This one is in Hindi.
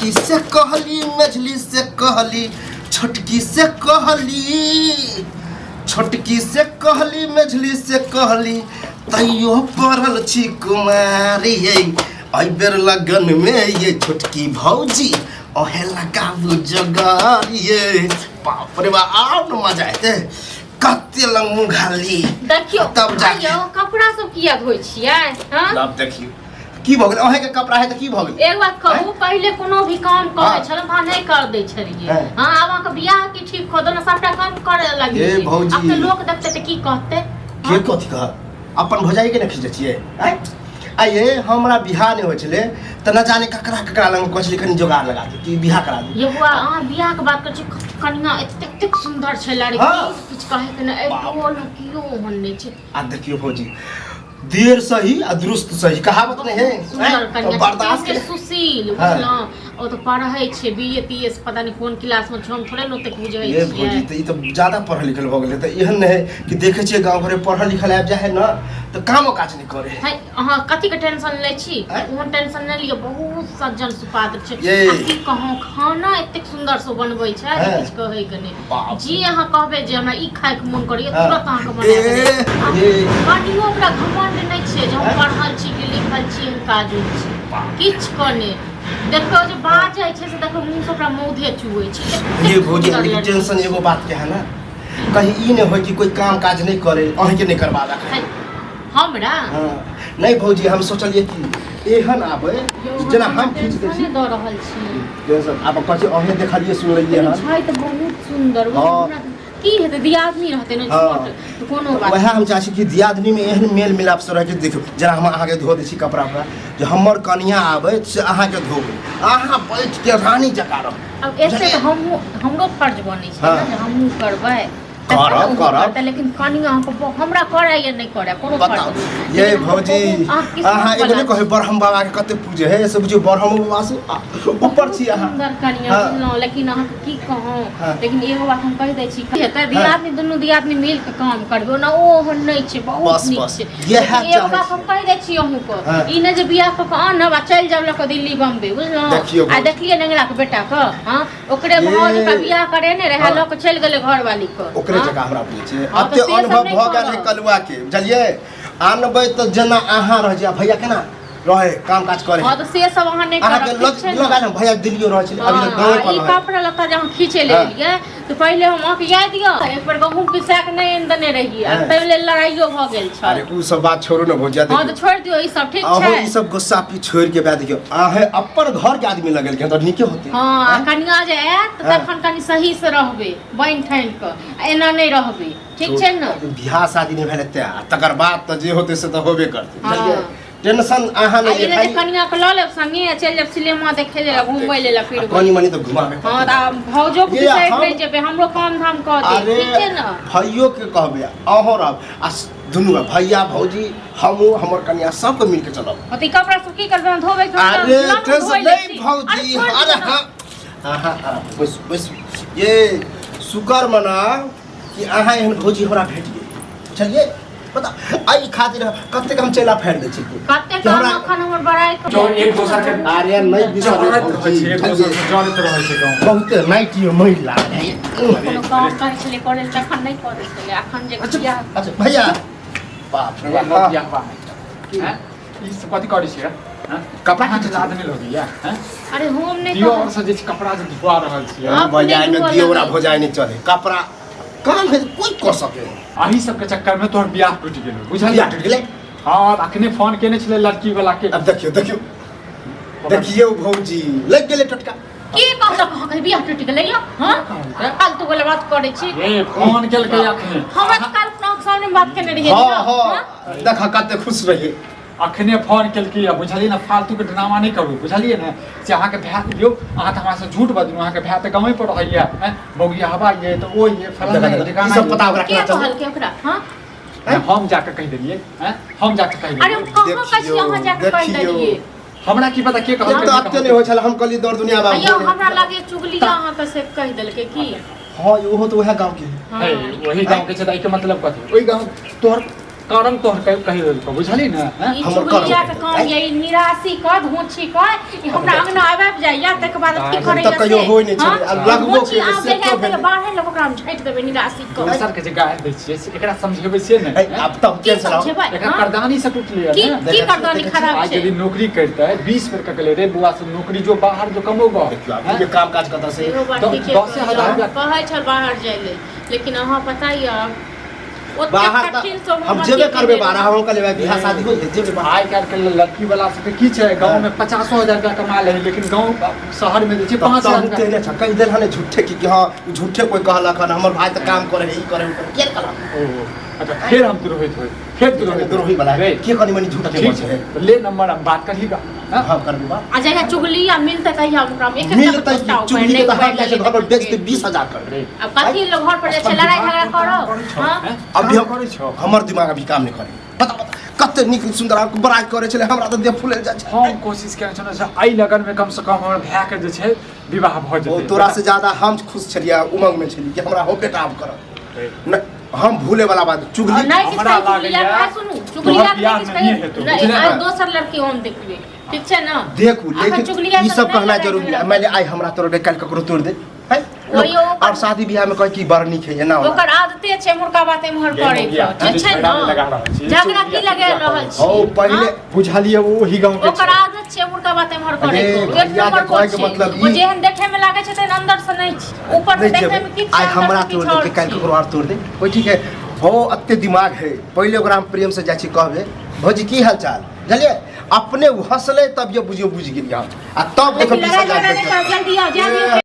छोटकी से कहली मझली से कहली छोटकी से कहली छोटकी से कहली मझली से कहली तैयो पढ़ल छी कुमारी आई बेर लगन में ये छोटकी भौजी ओहे लगाबू जगारिए बाप रे बाप आउ न मजा आते कते लंग घाली देखियो तब जाके कपड़ा सब किया धोइ छियै हां तब देखियो की भ गेल ओहे के कपड़ा है त की भ गेल एक बात कहू पहले कोनो भी काम करे छल भा नहीं कर दे छलिए हां आबा के बियाह की ठीक खो दो ना सबटा काम करे लगी ए भौजी अब तो लोग देखते त की कहते के कथि कह अपन भौजाई के न खींचे छिए आइए हमरा बियाह नहीं होय छले त न जाने ककरा ककरा लंग कोचली कनी जोगाड़ लगा दे कि बियाह करा दे ये हुआ हां बियाह के बात कर छी कन्या एते सुंदर छै लड़की कुछ कहे के न एको लड़कियो होने छै आ देखियो भौजी देर सही आ दुरुस्त सही कहावत नहीं है सुंदर कन्या बर्दाश्त के सुशील बुझलो ओ तो पढ़ै छै बीए पीएस पता नहीं कोन क्लास में हम थोड़े न तक बुझै ये भौजी त ई तो ज्यादा पढ़ल लिखल भ गेलै त एहन नहीं है कि देखे छिए गांव घरे पढ़ल लिखल आबि जाय है न त कामो काज नहीं करे है हां कथि के टेंशन ले छी ओहन टेंशन नहीं लियो बहुत सज्जन सुपात्र छै ये की कहूं खाना एते सुंदर से बनबै छै किछ कहै के नहीं जी अहाँ कहबे जे हमरा ई खाय के मन करिए तुरंत अहाँ के बना देब कनियो ओकरा घमंड नहीं छै जे हम पढ़ल छी कि लिखल छी हम काज छी किछ कने देखो जो बात जाय छै से देखो मुंह से ओकरा मौधे चुबै छै ये भौजी लेकिन टेंशन एगो बात के है ना कहीं ई नहीं होय कि कोई काम काज नहीं करे अहीं के नहीं करबादा हमरा हां नहीं भौजी हम सोचलिए कि एहन आबे जना हम खींच दे छी द रहल छी टेंशन आब कथि अहीं देखलिए सुन लेलिए हां छै त बहुत सुंदर की हेते दियादनी रहते न छोट तो कोनो बात वह हम चाहे कि दियादनी में एहन मेल मिलाप से रह के देखो जरा हम अहाँ के धो दे छी कपड़ा पर जे हमर कनिया आबे से अहाँ के धोबे अहाँ बैठ के रानी जका रह अब ऐसे तो हमरो फर्ज बनै छै जे हमहू करबै करब लेकिन कनिया हमको हमरा करे या नहीं करे कोनो फर्ज ये भौजी अहाँ एगो नहीं कहे बरहम बाबा के कते पूजे है से बुझियो बरहम बाबा से ऊपर छी अहाँ सुंदर कनिया बुझलो लेकिन अहाँ की कहूं लेकिन एगो बात हम कह दै छी हेतै दियादनी दुनू दियादनी मिल के काम करबो ना ओ नहीं छै बहुत नीक छै एगो बात हम कह दै छी अहू को ई ने जे बियाह क आनब आ चल जाब लक दिल्ली बम्बई बुझलो आ देखलिए नंगरा के बेटा क हां ओकरे भौज का बियाह करे ने रहे लक चल गेले घर वाली क ओकरे जगह हमरा पूछे अते अनुभव भ गेल है कलुआ के बुझलिए आनबै त जना अहाँ रह जा भैया केना रहे काम काज करे हां तो से सब अहाँ नहीं करब अहाँ के लगा ना भैया दिल्ली रह छै अभी तक गांव पर ई कपड़ा लत्ता जहां खींचे ले लिए तो पहले हम आके याद दियो एक बार गहूम पिसा के नहीं दने रहिए तब ले लड़ाइयो भ गेल छ अरे उ सब बात छोड़ो न भौजिया हां तो छोड़ दियो ई सब ठीक छै ई सब गुस्सा पी छोड़ के बाद देखियो आहे अपन घर के आदमी लगल के त नीके होते हां कनिया जे आत तखन कनी सही से रहबे बइन ठान के एना नहीं रहबे ठीक छै न बियाह शादी नहीं भेले तकर बाद त जे होते से त होबे करते बुझलिए टेंशन आहा नहीं है कनिया के ल लेब संगे चल जब सिनेमा देखे ले घूमबै ले फिर कनी मनी तो घुमाबे हां त भौजो के साइड नहीं जेबे हमरो काम धाम क दे ठीक है न भइयो के कहबे अहो रब आ दुनु भैया भौजी हमहु हमर कन्या सब के मिल के चलब अति कपड़ा सब की करबे धोबे के अरे टेंशन नहीं भौजी अरे हां आहा बस बस ये शुक्र मना कि आहा एहन भौजी हमरा भेट गेल चलिए पता आई खातिर कते हम चला फेर दे छी कते काम अखन हमर बड़ाई जो एक दोसर के आर्या नहीं विचार एक दोसर से जानत रहै छै गांव बहुत नाइट यो महिला कोनो काम करे छले करे तखन नहीं करे छले अखन जे किया अच्छा भैया बाप रे बाप बियाह बा हैं ई सब कथि करै छै हैं कपड़ा के लाद नहीं लगिया हैं अरे हम नहीं दियो और से जे कपड़ा जे धुआ रहल छियै भैया में दियोरा भोजाई नहीं चले कपड़ा काम है कोई कर सके आही सब के चक्कर में तोहर बियाह टूट गेल बुझलिए टूट गेले हां अखने फोन केने छले लड़की वाला के अब देखियो देखियो देखियो भौजी लग गेले टटका की कहत कह बियाह टूट गेलै हां फालतू वाला बात करे छी ए फोन केल के अखने हमरा काल अपना सामने बात केने रहिए हां हां देखा कते खुश रही अखने फोन केल के बुझलिए ना फालतू के ड्रामा नहीं करू बुझलिए ना से अहाँ के भै दियो अहाँ त हमरा से झूठ बजनु अहाँ के भै त गांव पर रहइया हैं बौगिया हवा ये तो ओ ये फलाना ठिकाना सब पता ओकरा के कहल के ओकरा हां हम जाके कह देलिए हैं हम जाके कह अरे कहां कछि अहाँ जाके कह देलिए हमरा की पता के कहल तो अत्ते नहीं होय छल हम कली दौड़ दुनिया बाबू अयो हमरा लागे चुगली अहाँ के से कह देल के की हां ओहो तो वह गांव के है वही गांव के छै त के मतलब कथि ओई गांव तोहर कारण तो कहि रहल बुझली ना ई चुगलिया के काम ये निराशी क धोछी क ई हमरा अंगना आबि जाइया तक बाद की करे त कहियो होय नै छै लगबो के से तो भेल बाहर लोग ओकरा में छाटि देबै निराशी क सर के जगह दै छियै एकरा समझेबै से ने अब त टेंशन आओ एकरा करदानी से टूटले की की करदानी खराब आज छै यदि नौकरी करते 20 बेर ककले रे बुआ से नौकरी जो बाहर जो कमोबा ये काम काज कत से 10,000 कहै छल बाहर जाय ले लेकिन अहाँ पता य बाहर हम जेबे करबे बाहर हम कहले बियाह शादी हो जेबे बाहर आइ काल के लड़की वाला सब की छै गांव में 50,000 रुपया कमा ले लेकिन गांव शहर में दे छै 5,000 रुपया ने छक्का इधर हने झूठे की हां झूठे कोई कहलक हन हमर भाई त काम करे ई करे के कहलक ओ अच्छा फिर हम द्रोहित होय फिर द्रोही वाला है के कनी मनी झूठ के है ले नंबर हम बात करिएगा हां करबे बात आ जाएगा चुगलिया मिलते कहिया ओकरा में एक मिलते चुगली के हम कैसे घर पर बेच दे 20,000 कर रे अब कथि लोग घर पर जे छै लड़ाई झगड़ा करो हां अभी करे छो हमर दिमाग अभी काम नहीं करे बता कते निक सुंदर आपको बड़ाई करे छले हमरा त देह फूले जाय छै हम कोशिश करे छन आई लगन में कम से कम हमर भाई के जे छै विवाह भ जेतै तोरा से ज्यादा हम खुश छलिया उमंग में छली कि हमरा हो बेटा अब कर हम भूले वाला बात चुगली हमरा लागैया सुनू चुगलिया नहीं दोसर लड़की हम देखबे ठीक छै ना देखू लेकिन ई सब कहना जरूरी है मैंने आई हमरा तोरे कल ककरो तोड़ दे है और शादी ब्याह में कह की बरनी है ना ओकर आदते छै मुर्गा बाते मोहर करे ठीक छै ना झगड़ा की लगे रहल छी ओ पहले बुझलिए ओही गांव के ओकर आदत छै मुर्गा बाते मोहर करे एक नंबर के मतलब ओ जेहन देखे में लागे छै त अंदर से नहीं छै ऊपर से देखे में की आई हमरा तोड़ दे कल ककरो और तोड़ दे ओइ ठीक है हो अत्ते दिमाग है पहले ओकरा हम प्रेम से जाची कहबे भौजी की हाल चाल जलिए अपने हंसले तब ये बुझियो बुझ गेलिए आ तब देखो 20,000 जल्दी आओ जल्दी